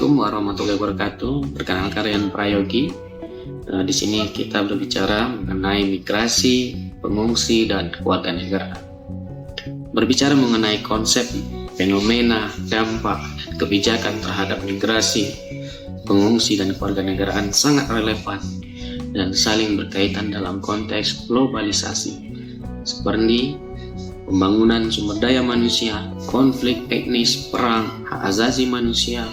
Assalamualaikum warahmatullahi wabarakatuh. Perkenalkan Rian Prayogi. Di sini kita berbicara mengenai migrasi, pengungsi, dan keluarga negara. Berbicara mengenai konsep, fenomena, dampak, kebijakan terhadap migrasi, pengungsi, dan keluarga negaraan sangat relevan dan saling berkaitan dalam konteks globalisasi, seperti pembangunan sumber daya manusia, konflik etnis, perang, hak asasi manusia.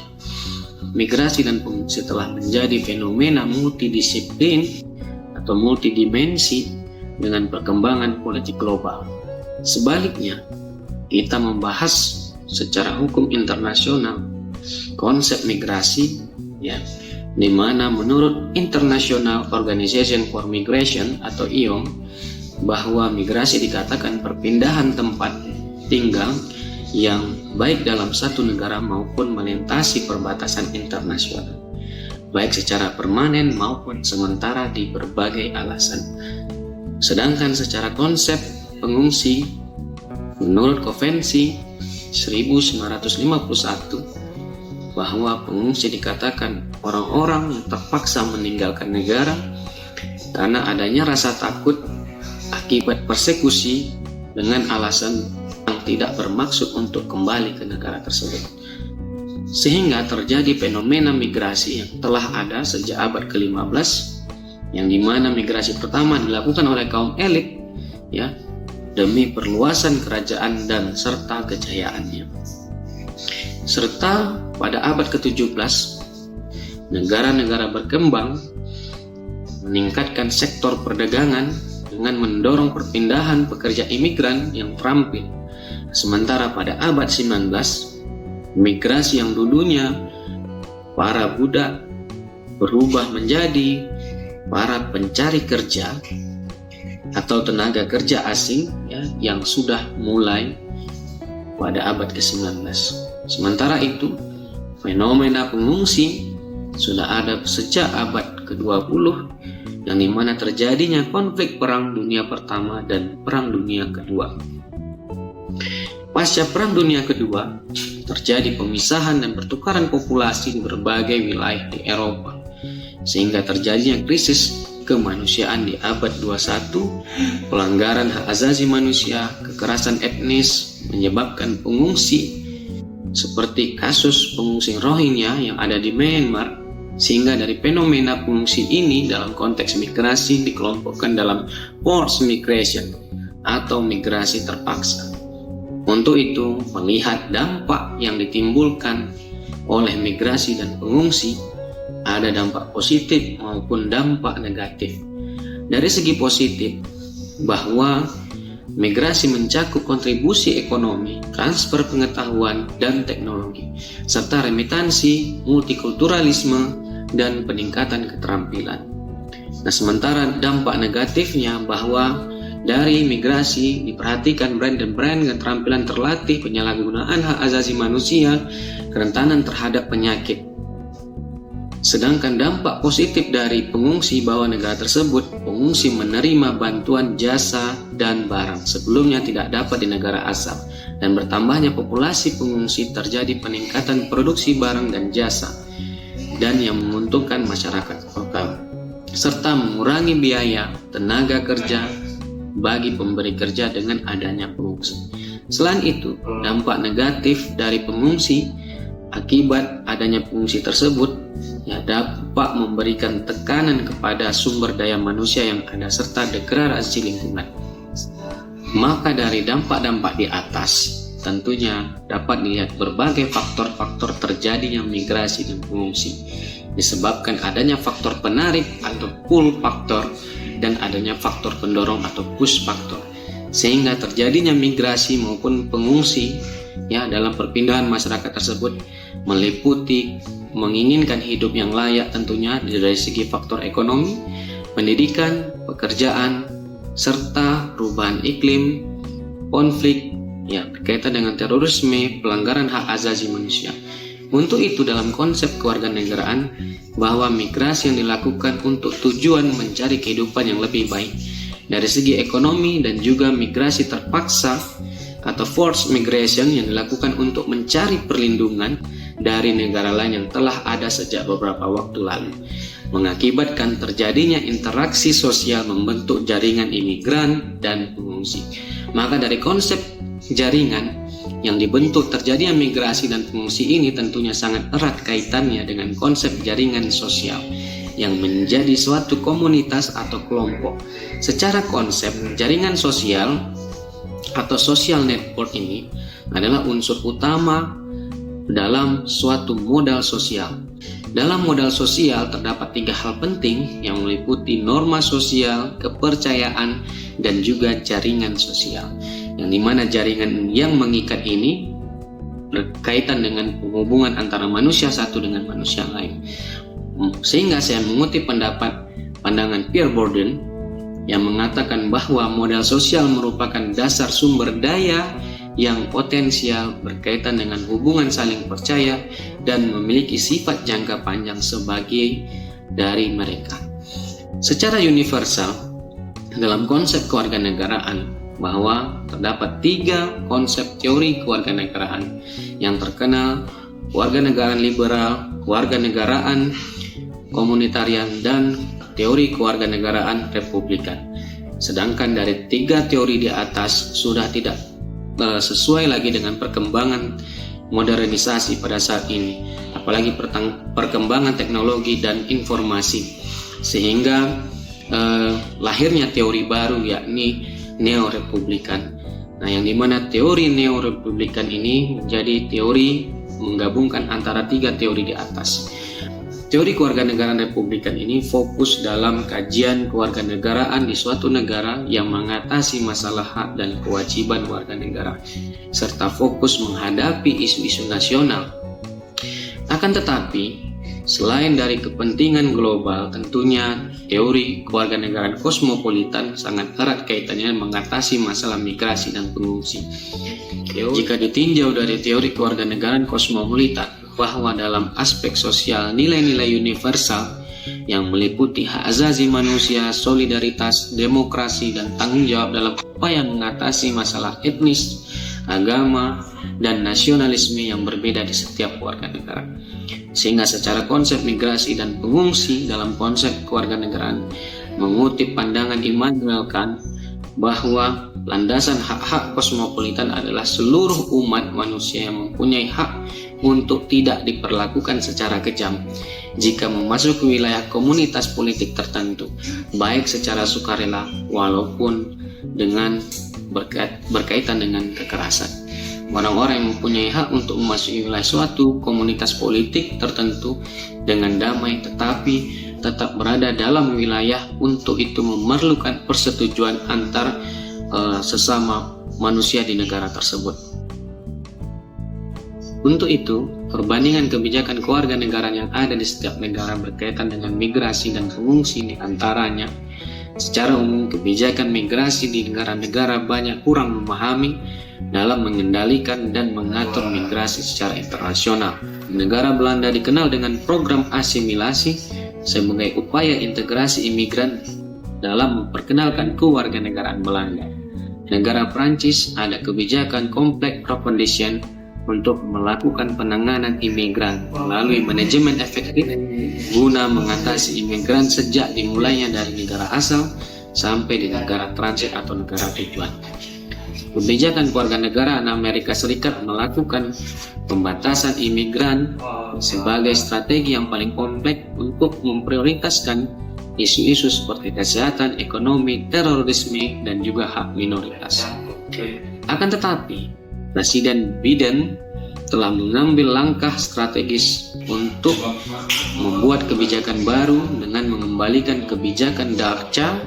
Migrasi dan pengungsi telah menjadi fenomena multidisiplin atau multidimensi dengan perkembangan politik global. Sebaliknya, kita membahas secara hukum internasional konsep migrasi, di mana menurut International Organization for Migration atau IOM, bahwa migrasi dikatakan perpindahan tempat tinggal yang baik dalam satu negara maupun melintasi perbatasan internasional, baik secara permanen maupun sementara di berbagai alasan. Sedangkan secara konsep pengungsi, menurut Konvensi 1951, bahwa pengungsi dikatakan orang-orang yang terpaksa meninggalkan negara karena adanya rasa takut akibat persekusi dengan alasan yang tidak bermaksud untuk kembali ke negara tersebut. Sehingga terjadi fenomena migrasi yang telah ada sejak abad ke-15, yang dimana migrasi pertama dilakukan oleh kaum elit, demi perluasan kerajaan dan serta kejayaannya. Serta pada abad ke-17, negara-negara berkembang meningkatkan sektor perdagangan dengan mendorong perpindahan pekerja imigran yang terampil. Sementara pada abad 19, migrasi yang dulunya para budak berubah menjadi para pencari kerja atau tenaga kerja asing, yang sudah mulai pada abad ke-19. Sementara itu, fenomena pengungsi sudah ada sejak abad ke-20, yang dimana terjadinya konflik Perang Dunia Pertama dan Perang Dunia Kedua. Pasca Perang Dunia Kedua, terjadi pemisahan dan pertukaran populasi di berbagai wilayah di Eropa, sehingga terjadinya krisis kemanusiaan di abad 21, pelanggaran hak asasi manusia, kekerasan etnis menyebabkan pengungsi, seperti kasus pengungsi Rohingya yang ada di Myanmar. Sehingga dari fenomena pengungsi ini dalam konteks migrasi dikelompokkan dalam forced migration atau migrasi terpaksa. Untuk itu, melihat dampak yang ditimbulkan oleh migrasi dan pengungsi, ada dampak positif maupun dampak negatif. Dari segi positif, bahwa migrasi mencakup kontribusi ekonomi, transfer pengetahuan dan teknologi, serta remitansi, multikulturalisme, dan peningkatan keterampilan. Nah, sementara dampak negatifnya bahwa dari migrasi diperhatikan brand keterampilan terlatih, penyalahgunaan hak asasi manusia, kerentanan terhadap penyakit. Sedangkan dampak positif dari pengungsi bahwa negara tersebut pengungsi menerima bantuan jasa dan barang sebelumnya tidak dapat di negara asal, dan bertambahnya populasi pengungsi terjadi peningkatan produksi barang dan jasa dan yang menguntungkan masyarakat lokal, serta mengurangi biaya tenaga kerja bagi pemberi kerja dengan adanya pengungsi. Selain itu, dampak negatif dari pengungsi akibat adanya pengungsi tersebut dapat memberikan tekanan kepada sumber daya manusia yang ada serta degradasi lingkungan. Maka dari dampak-dampak di atas, tentunya dapat dilihat berbagai faktor-faktor terjadinya migrasi dan pengungsi, disebabkan adanya faktor penarik atau pull faktor dan adanya faktor pendorong atau push faktor, sehingga terjadinya migrasi maupun pengungsi dalam perpindahan masyarakat tersebut meliputi menginginkan hidup yang layak, tentunya dari segi faktor ekonomi, pendidikan, pekerjaan, serta perubahan iklim, konflik berkaitan dengan terorisme, pelanggaran hak asasi manusia. Untuk itu dalam konsep kewarganegaraan, bahwa migrasi yang dilakukan untuk tujuan mencari kehidupan yang lebih baik dari segi ekonomi, dan juga migrasi terpaksa atau forced migration yang dilakukan untuk mencari perlindungan dari negara lain yang telah ada sejak beberapa waktu lalu, mengakibatkan terjadinya interaksi sosial membentuk jaringan imigran dan pengungsi. Maka dari konsep jaringan yang dibentuk terjadinya migrasi dan pengungsi ini tentunya sangat erat kaitannya dengan konsep jaringan sosial yang menjadi suatu komunitas atau kelompok. Secara konsep, jaringan sosial atau social network ini adalah unsur utama dalam suatu modal sosial. Dalam modal sosial terdapat 3 hal penting yang meliputi norma sosial, kepercayaan, dan juga jaringan sosial. Yang dimana jaringan yang mengikat ini berkaitan dengan hubungan antara manusia satu dengan manusia lain. Sehingga saya mengutip pandangan Pierre Bourdieu yang mengatakan bahwa modal sosial merupakan dasar sumber daya yang potensial berkaitan dengan hubungan saling percaya dan memiliki sifat jangka panjang sebagai dari mereka. Secara universal, dalam konsep kewarganegaraan, bahwa terdapat 3 konsep teori kewarganegaraan yang terkenal: kewarganegaraan liberal, kewarganegaraan komunitarian, dan teori kewarganegaraan republikan. Sedangkan dari 3 teori di atas sudah tidak sesuai lagi dengan perkembangan modernisasi pada saat ini, apalagi perkembangan teknologi dan informasi, sehingga lahirnya teori baru yakni neo-republikan. Nah, yang dimana teori neo-republikan ini menjadi teori menggabungkan antara 3 teori di atas. Teori kewarganegaraan republikan ini fokus dalam kajian kewarganegaraan di suatu negara yang mengatasi masalah hak dan kewajiban warga negara, serta fokus menghadapi isu-isu nasional. Akan tetapi, selain dari kepentingan global, tentunya teori kewarganegaraan kosmopolitan sangat erat kaitannya mengatasi masalah migrasi dan pengungsi. Jika ditinjau dari teori kewarganegaraan kosmopolitan, bahwa dalam aspek sosial nilai-nilai universal yang meliputi hak asasi manusia, solidaritas, demokrasi, dan tanggung jawab dalam upaya mengatasi masalah etnis, agama, dan nasionalisme yang berbeda di setiap warga negara. Sehingga secara konsep migrasi dan pengungsi dalam konsep kewarganegaraan mengutip pandangan Immanuel Kant bahwa landasan hak-hak kosmopolitan adalah seluruh umat manusia yang mempunyai hak untuk tidak diperlakukan secara kejam jika memasuki wilayah komunitas politik tertentu, baik secara sukarela walaupun dengan berkaitan dengan kekerasan. Orang-orang yang mempunyai hak untuk memasuki wilayah suatu komunitas politik tertentu dengan damai, tetapi tetap berada dalam wilayah untuk itu memerlukan persetujuan antar sesama manusia di negara tersebut. Untuk itu, perbandingan kebijakan kewarganegaraan yang ada di setiap negara berkaitan dengan migrasi dan pengungsi di antaranya. Secara umum, kebijakan migrasi di negara-negara banyak kurang memahami dalam mengendalikan dan mengatur migrasi secara internasional. Negara Belanda dikenal dengan program asimilasi sebagai upaya integrasi imigran dalam memperkenalkan kewarganegaraan Belanda. Negara Prancis ada kebijakan Compact Proposition untuk melakukan penanganan imigran melalui manajemen efektif guna mengatasi imigran sejak dimulainya dari negara asal sampai di negara transit atau negara tujuan. Kebijakan kewarganegaraan Amerika Serikat melakukan pembatasan imigran sebagai strategi yang paling kompleks untuk memprioritaskan isu-isu seperti kesehatan, ekonomi, terorisme, dan juga hak minoritas. Akan tetapi, Presiden Biden telah mengambil langkah strategis untuk membuat kebijakan baru dengan mengembalikan kebijakan Darcha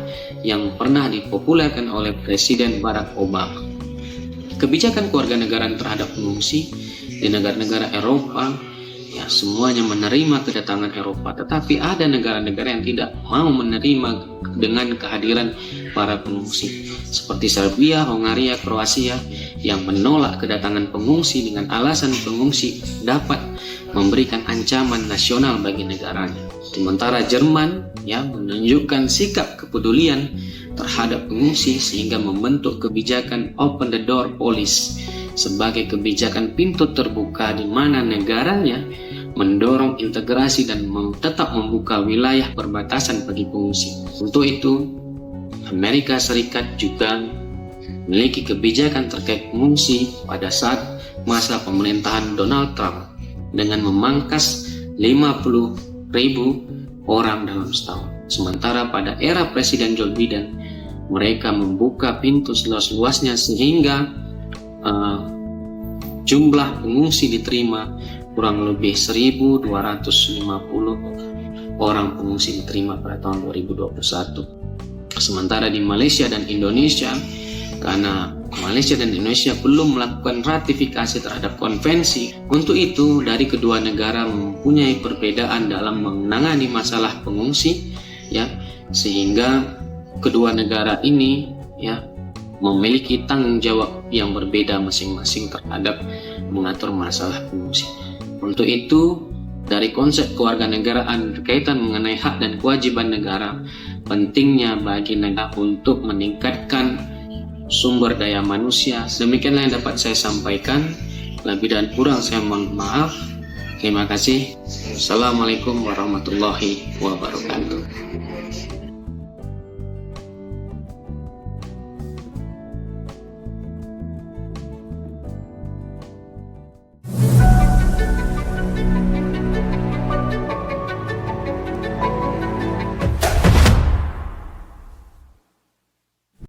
yang pernah dipopulerkan oleh Presiden Barack Obama. Kebijakan kewarganegaraan terhadap pengungsi di negara-negara Eropa, ya semuanya menerima kedatangan Eropa, tetapi ada negara-negara yang tidak mau menerima dengan kehadiran para pengungsi, seperti Serbia, Hongaria, Kroasia yang menolak kedatangan pengungsi dengan alasan pengungsi dapat memberikan ancaman nasional bagi negaranya. Sementara Jerman yang menunjukkan sikap kepedulian terhadap pengungsi sehingga membentuk kebijakan Open the Door Policy sebagai kebijakan pintu terbuka di mana negaranya mendorong integrasi dan tetap membuka wilayah perbatasan bagi pengungsi. Untuk itu, Amerika Serikat juga memiliki kebijakan terkait pengungsi pada saat masa pemerintahan Donald Trump dengan memangkas 50.000 orang dalam setahun. Sementara pada era Presiden Joe Biden, mereka membuka pintu seluas-luasnya sehingga jumlah pengungsi diterima kurang lebih 1.250 orang pengungsi diterima pada tahun 2021. Sementara di Malaysia dan Indonesia, karena Malaysia dan Indonesia belum melakukan ratifikasi terhadap konvensi, untuk itu dari kedua negara mempunyai perbedaan dalam menangani masalah pengungsi, ya, sehingga kedua negara ini, ya, memiliki tanggung jawab yang berbeda masing-masing terhadap mengatur masalah pengungsi. Untuk itu, dari konsep kewarganegaraan berkaitan mengenai hak dan kewajiban negara, pentingnya bagi negara untuk meningkatkan sumber daya manusia. Demikianlah yang dapat saya sampaikan. Lebih dan kurang saya mohon maaf. Terima kasih. Assalamualaikum warahmatullahi wabarakatuh.